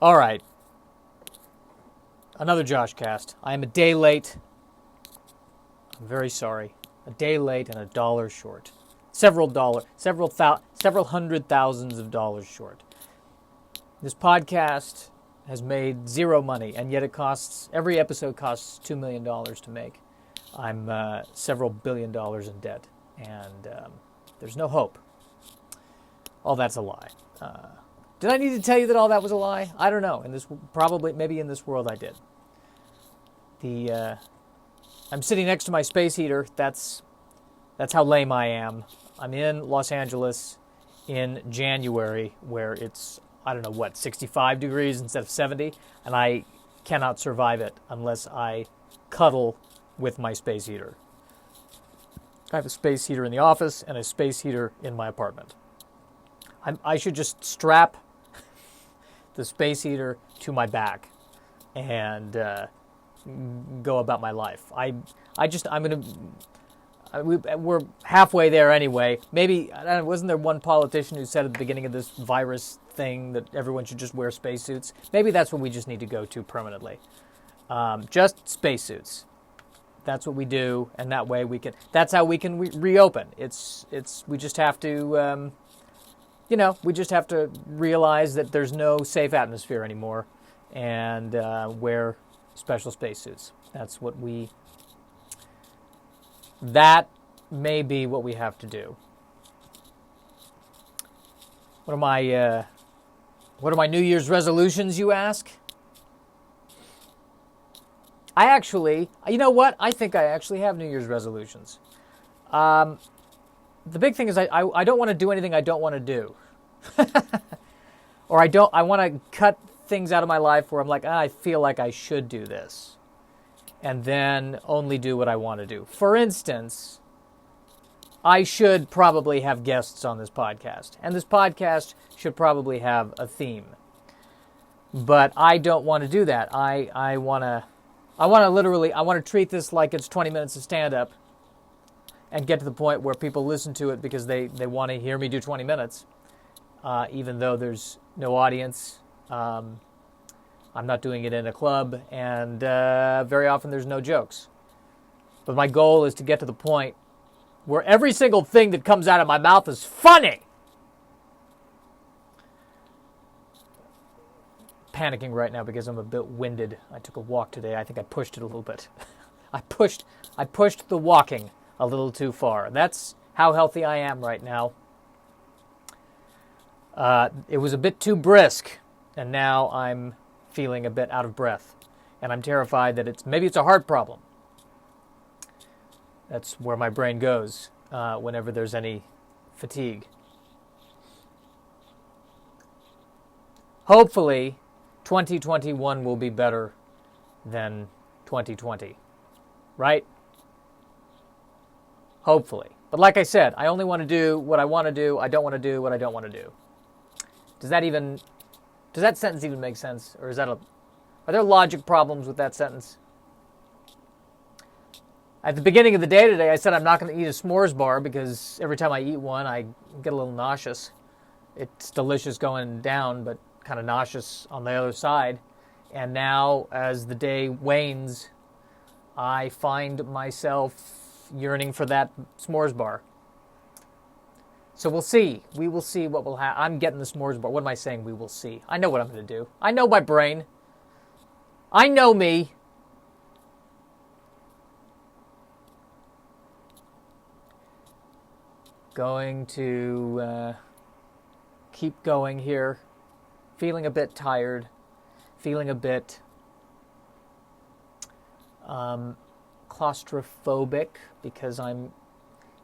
All right. Another Josh cast. I am a day late. I'm very sorry. A day late and $1 short. Several hundred thousands of dollars short. This podcast has made zero money, and yet every episode costs $2 million to make. I'm several $billion in debt, and there's no hope. All that's a lie. Did I need to tell you that all that was a lie? I don't know. Maybe in this world I did. I'm sitting next to my space heater. That's how lame I am. I'm in Los Angeles in January, where it's, 65 degrees instead of 70, and I cannot survive it unless I cuddle with my space heater. I have a space heater in the office and a space heater in my apartment. I should just strap the space heater to my back and go about my life. We're halfway there anyway. Maybe, wasn't there one politician who said at the beginning of this virus thing that everyone should just wear spacesuits? Maybe that's what we just need to go to permanently. Just spacesuits. That's what we do, and that way that's how we can reopen. We just have to, we just have to realize that there's no safe atmosphere anymore and wear special spacesuits. That may be what we have to do. What are my New Year's resolutions, you ask? You know what? I think I actually have New Year's resolutions. The big thing is I don't want to do anything I don't want to do. Or I want to cut things out of my life where I'm like, I feel like I should do this. And then only do what I want to do. For instance, I should probably have guests on this podcast. And this podcast should probably have a theme. But I don't want to do that. I want to treat this like it's 20 minutes of stand-up and get to the point where people listen to it because they want to hear me do 20 minutes, even though there's no audience. I'm not doing it in a club, and very often there's no jokes. But my goal is to get to the point where every single thing that comes out of my mouth is funny. Panicking right now because I'm a bit winded. I took a walk today. I think I pushed it a little bit. I pushed the walking a little too far. That's how healthy I am right now. It was a bit too brisk, and now I'm feeling a bit out of breath. And I'm terrified that maybe it's a heart problem. That's where my brain goes whenever there's any fatigue. Hopefully, 2021 will be better than 2020. Right? Hopefully. But like I said, I only want to do what I want to do. I don't want to do what I don't want to do. Does that sentence even make sense? Or are there logic problems with that sentence? At the beginning of the day today, I said I'm not going to eat a s'mores bar because every time I eat one, I get a little nauseous. It's delicious going down, but kind of nauseous on the other side. And now, as the day wanes, I find myself yearning for that s'mores bar. So we'll see. We will see what will happen. I'm getting the s'mores bar. What am I saying? We will see. I know what I'm going to do. I know my brain. I know me. Going to keep going here. Feeling a bit tired. Feeling a bit claustrophobic because I'm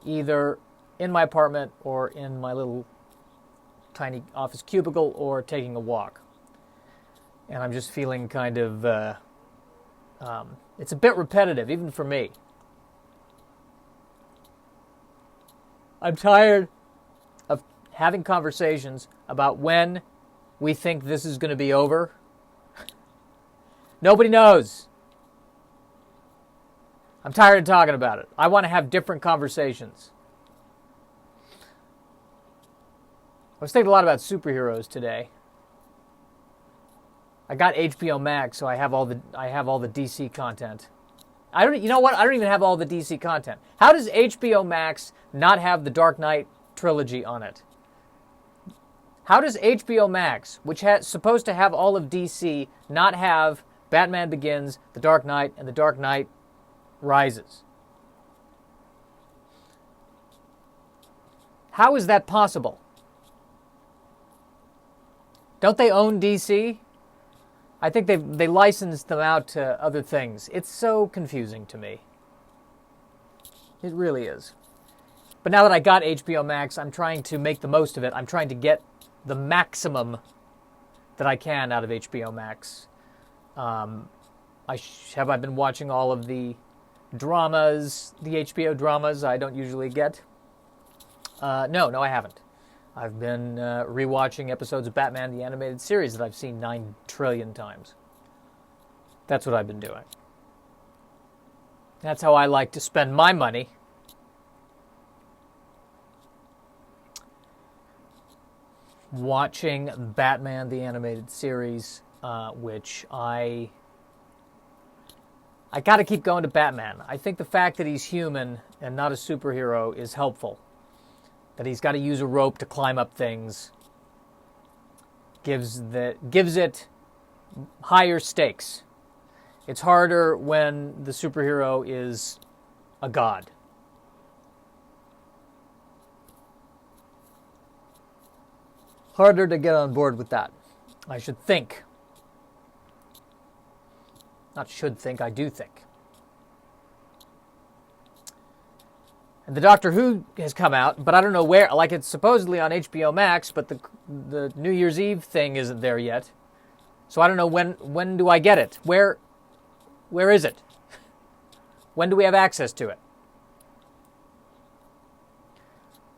either in my apartment or in my little tiny office cubicle or taking a walk. And I'm just feeling kind of, it's a bit repetitive, even for me. I'm tired of having conversations about when we think this is going to be over. Nobody knows. I'm tired of talking about it. I want to have different conversations. I was thinking a lot about superheroes today. I got HBO Max, so I have all the DC content. You know what? I don't even have all the DC content. How does HBO Max not have the Dark Knight trilogy on it? How does HBO Max, which is supposed to have all of DC, not have Batman Begins, The Dark Knight, and The Dark Knight Rises? How is that possible? Don't they own DC? I think they licensed them out to other things. It's so confusing to me. It really is. But now that I got HBO Max, I'm trying to make the most of it. I'm trying to get the maximum that I can out of HBO Max. Have I been watching all of the dramas, the HBO dramas I don't usually get? No, I haven't. I've been rewatching episodes of Batman the Animated Series that I've seen 9 trillion times. That's what I've been doing. That's how I like to spend my money. Watching Batman the Animated Series, which I got to keep going to Batman. I think the fact that he's human and not a superhero is helpful. That he's got to use a rope to climb up things gives it higher stakes. It's harder when the superhero is a god. Harder to get on board with that. I should think. Not should think, I do think. And the Doctor Who has come out, but I don't know where. Like, it's supposedly on HBO Max, but the New Year's Eve thing isn't there yet. So I don't know when do I get it? Where is it? When do we have access to it?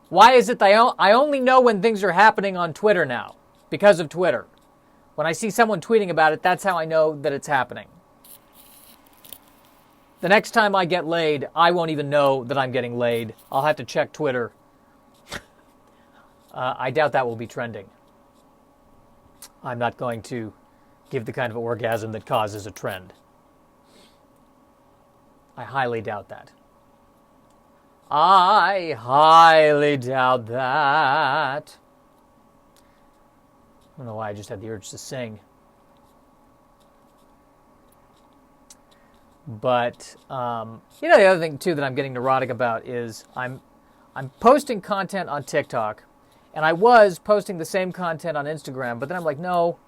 Why is it that I only know when things are happening on Twitter now? Because of Twitter. When I see someone tweeting about it, that's how I know that it's happening. The next time I get laid, I won't even know that I'm getting laid. I'll have to check Twitter. I doubt that will be trending. I'm not going to give the kind of orgasm that causes a trend. I highly doubt that. I highly doubt that. I don't know why I just had the urge to sing. But, the other thing, too, that I'm getting neurotic about is I'm posting content on TikTok, and I was posting the same content on Instagram, but then I'm like, no,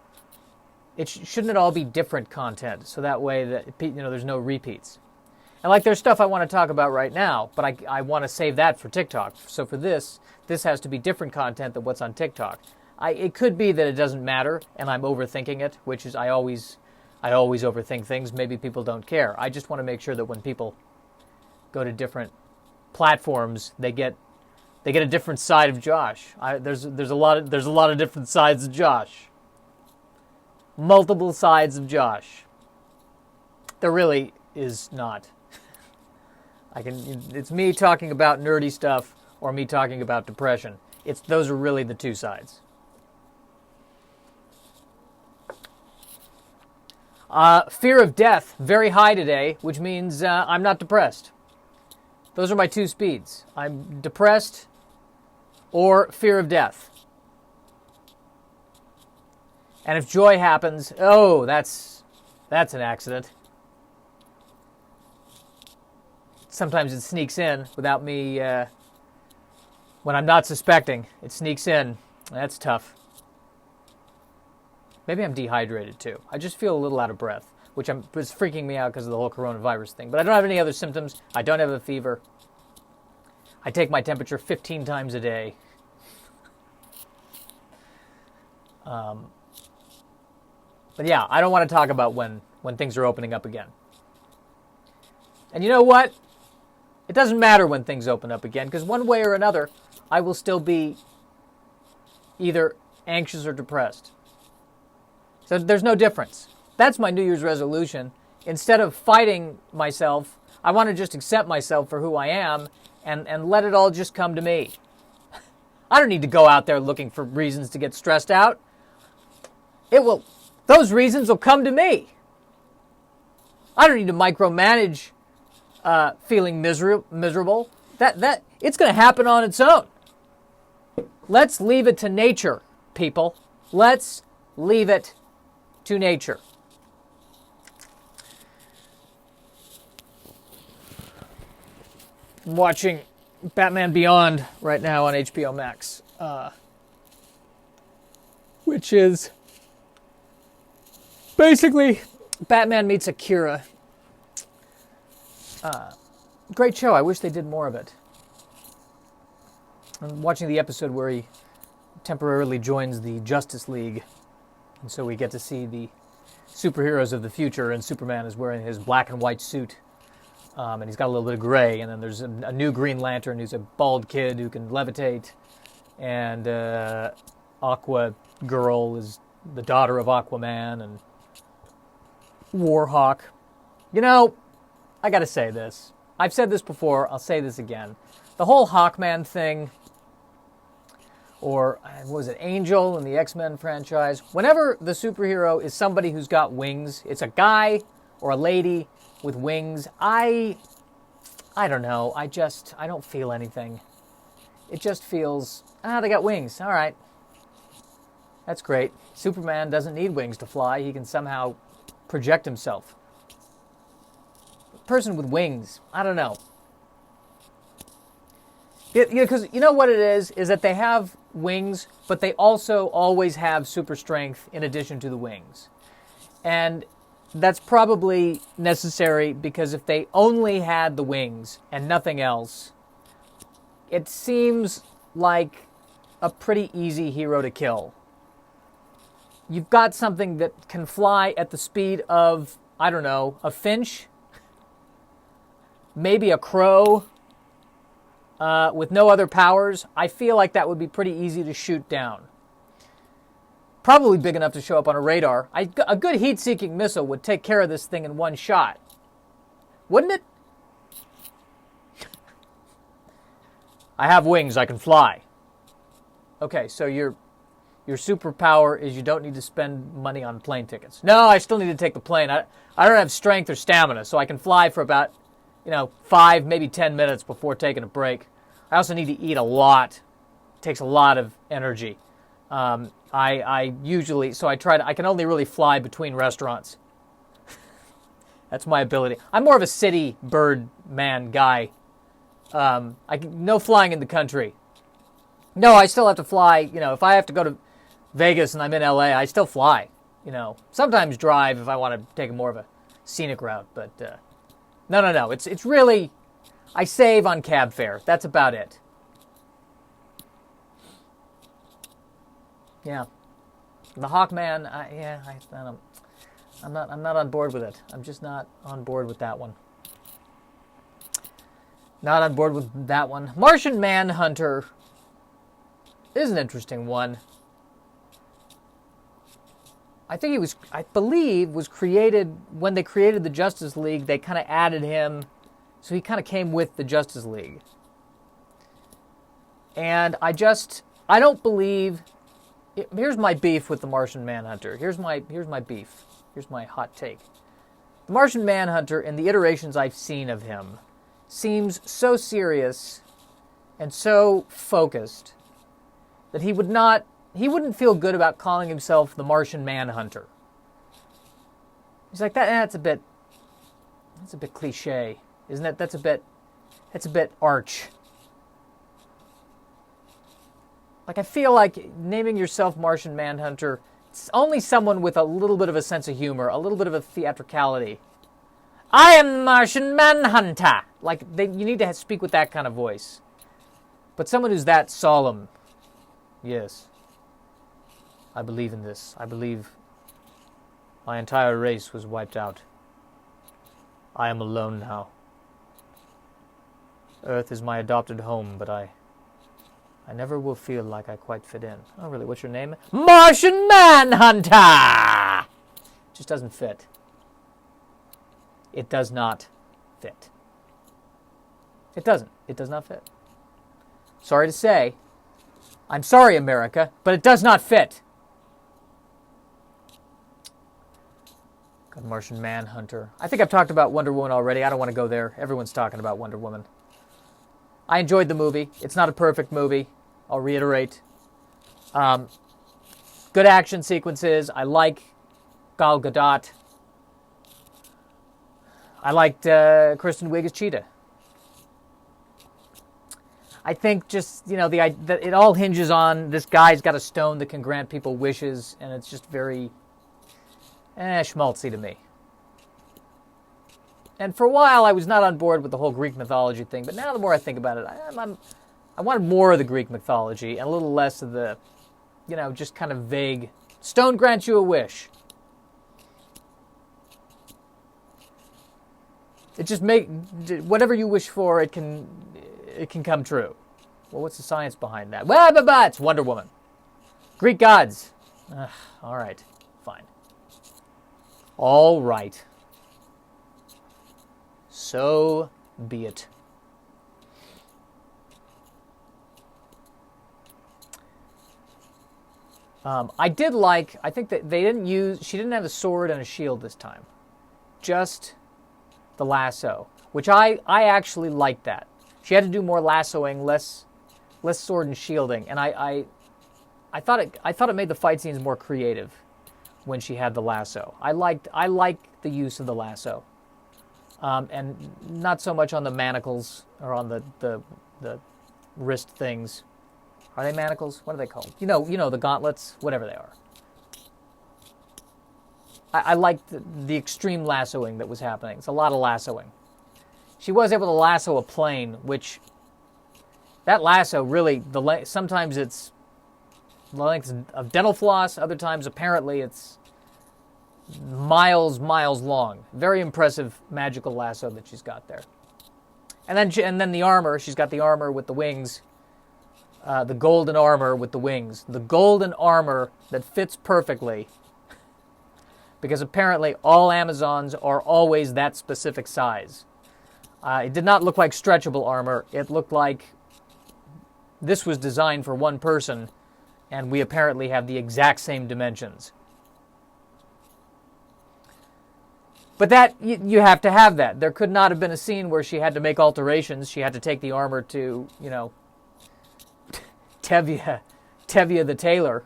shouldn't it all be different content, so that way that there's no repeats. And like there's stuff I want to talk about right now, but I want to save that for TikTok. So for this has to be different content than what's on TikTok. It could be that it doesn't matter, and I'm overthinking it, which is I always overthink things. Maybe people don't care. I just want to make sure that when people go to different platforms, they get a different side of Josh. There's a lot of different sides of Josh. Multiple sides of Josh. There really is not. It's me talking about nerdy stuff or me talking about depression. Those are really the two sides. Fear of death, very high today, which means I'm not depressed. Those are my two speeds. I'm depressed or fear of death. And if joy happens, that's an accident. Sometimes it sneaks in without me, when I'm not suspecting. It sneaks in. That's tough. Maybe I'm dehydrated too. I just feel a little out of breath, which is freaking me out because of the whole coronavirus thing. But I don't have any other symptoms. I don't have a fever. I take my temperature 15 times a day. But yeah, I don't want to talk about when things are opening up again. And you know what? It doesn't matter when things open up again, because one way or another, I will still be either anxious or depressed. So there's no difference. That's my New Year's resolution. Instead of fighting myself, I want to just accept myself for who I am and let it all just come to me. I don't need to go out there looking for reasons to get stressed out. those reasons will come to me. I don't need to micromanage feeling miserable. That it's going to happen on its own. Let's leave it to nature, people. Let's leave it to nature. I'm watching Batman Beyond right now on HBO Max, which is basically Batman meets Akira. Great show. I wish they did more of it. I'm watching the episode where he temporarily joins the Justice League, and so we get to see the superheroes of the future, and Superman is wearing his black and white suit, and he's got a little bit of gray, and then there's a new Green Lantern who's a bald kid who can levitate, and Aqua Girl is the daughter of Aquaman, and Warhawk. You know, I gotta say this. I've said this before, I'll say this again. The whole Hawkman thing, or what was it, Angel in the X-Men franchise, whenever the superhero is somebody who's got wings, it's a guy or a lady with wings, I don't know, I don't feel anything. It just feels, they got wings, all right. That's great. Superman doesn't need wings to fly, he can somehow project himself. Person with wings, I don't know. Because you know what it is that they have wings, but they also always have super strength in addition to the wings. And that's probably necessary because if they only had the wings and nothing else, it seems like a pretty easy hero to kill. You've got something that can fly at the speed of, I don't know, a finch, maybe a crow, with no other powers. I feel like that would be pretty easy to shoot down. Probably big enough to show up on a radar. A good heat-seeking missile would take care of this thing in one shot. Wouldn't it? I have wings, I can fly. Okay, so your superpower is you don't need to spend money on plane tickets. No, I still need to take the plane. I don't have strength or stamina, so I can fly for about 5, maybe 10 minutes before taking a break. I also need to eat a lot. It takes a lot of energy. I usually, so I can only really fly between restaurants. That's my ability. I'm more of a city bird man guy. No flying in the country. No, I still have to fly. If I have to go to Vegas and I'm in LA, I still fly. Sometimes drive if I want to take more of a scenic route, but no. It's really, I save on cab fare. That's about it. Yeah, the Hawkman. I'm not on board with it. I'm just not on board with that one. Not on board with that one. Martian Manhunter is an interesting one. I believe was created, when they created the Justice League, they kind of added him, so he kind of came with the Justice League. And I don't believe, here's my beef with the Martian Manhunter. Here's my beef. Here's my hot take. The Martian Manhunter, in the iterations I've seen of him, seems so serious and so focused that he wouldn't feel good about calling himself the Martian Manhunter. He's like, that's a bit cliche, isn't it? That's a bit arch. Like, I feel like naming yourself Martian Manhunter, it's only someone with a little bit of a sense of humor, a little bit of a theatricality. I am the Martian Manhunter. Like, you need to speak with that kind of voice. But someone who's that solemn, yes. I believe in this. I believe my entire race was wiped out. I am alone now. Earth is my adopted home, but I never will feel like I quite fit in. Oh, really? What's your name? Martian Manhunter! Just doesn't fit. It does not fit. It doesn't. It does not fit. Sorry to say. I'm sorry, America, but it does not fit. Martian Manhunter. I think I've talked about Wonder Woman already. I don't want to go there. Everyone's talking about Wonder Woman. I enjoyed the movie. It's not a perfect movie. I'll reiterate. Good action sequences. I like Gal Gadot. I liked Kristen Wiig as Cheetah. I think just, it all hinges on this guy's got a stone that can grant people wishes, and it's just very schmaltzy to me. And for a while, I was not on board with the whole Greek mythology thing, but now the more I think about it, I wanted more of the Greek mythology and a little less of the, just kind of vague, stone grants you a wish. It just whatever you wish for, it can come true. Well, what's the science behind that? Well, it's Wonder Woman. Greek gods. All right, fine. All right. So be it. I think that she didn't have a sword and a shield this time. Just the lasso, which I actually liked that. She had to do more lassoing, less sword and shielding, and I thought it made the fight scenes more creative when she had the lasso. I liked the use of the lasso, and not so much on the manacles or on the wrist things. Are they manacles? What are they called? The gauntlets, whatever they are. I liked the extreme lassoing that was happening. It's a lot of lassoing. She was able to lasso a plane, which that lasso really, sometimes it's the length of dental floss, other times apparently it's miles long. Very impressive magical lasso that she's got there. And then the armor, she's got the armor with the wings, the golden armor with the wings. The golden armor that fits perfectly, because apparently all Amazons are always that specific size. It did not look like stretchable armor. It looked like this was designed for one person, and we apparently have the exact same dimensions. But that, you have to have that. There could not have been a scene where she had to make alterations. She had to take the armor to, Tevye the tailor.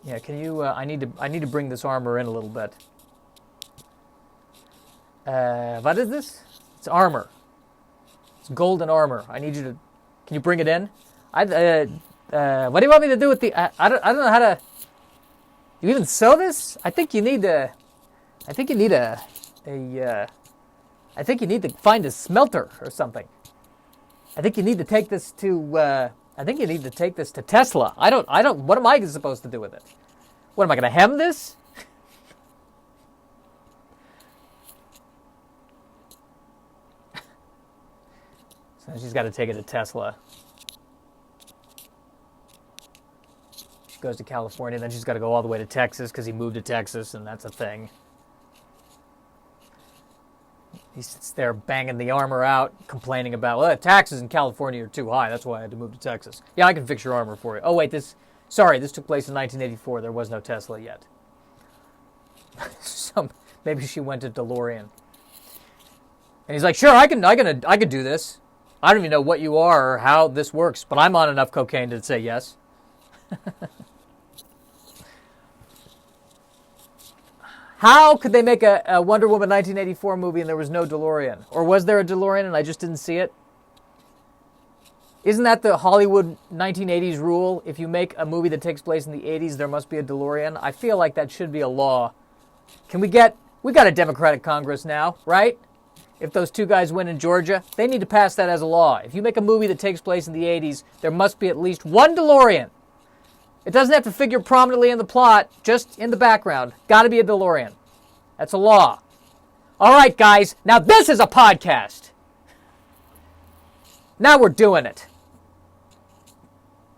Yeah, can you, I need to bring this armor in a little bit. What is this? It's armor. It's golden armor. I need you to, can you bring it in? What do you want me to do with the, I don't know how to, you even sew this? I think you need to find a smelter or something. I think you need to take this to Tesla. What am I supposed to do with it? What, am I going to hem this? So she's got to take it to Tesla. She goes to California, then she's got to go all the way to Texas because he moved to Texas, and that's a thing. He sits there banging the armor out, complaining about, well, the taxes in California are too high. That's why I had to move to Texas. Yeah, I can fix your armor for you. Oh, wait, this took place in 1984. There was no Tesla yet. So maybe she went to DeLorean. And he's like, sure, I can do this. I don't even know what you are or how this works, but I'm on enough cocaine to say yes. How could they make a Wonder Woman 1984 movie and there was no DeLorean? Or was there a DeLorean and I just didn't see it? Isn't that the Hollywood 1980s rule? If you make a movie that takes place in the 80s, there must be a DeLorean. I feel like that should be a law. We got a Democratic Congress now, right? If those two guys win in Georgia, they need to pass that as a law. If you make a movie that takes place in the 80s, there must be at least one DeLorean. It doesn't have to figure prominently in the plot, just in the background. Got to be a DeLorean. That's a law. All right, guys, now this is a podcast. Now we're doing it.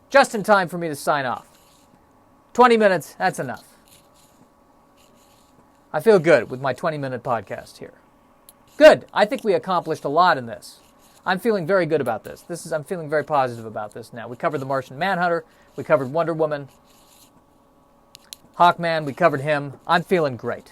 Just in time for me to sign off. 20 minutes, that's enough. I feel good with my 20-minute podcast here. Good. I think we accomplished a lot in this. I'm feeling very good about this. I'm feeling very positive about this now. We covered the Martian Manhunter. We covered Wonder Woman. Hawkman, we covered him. I'm feeling great.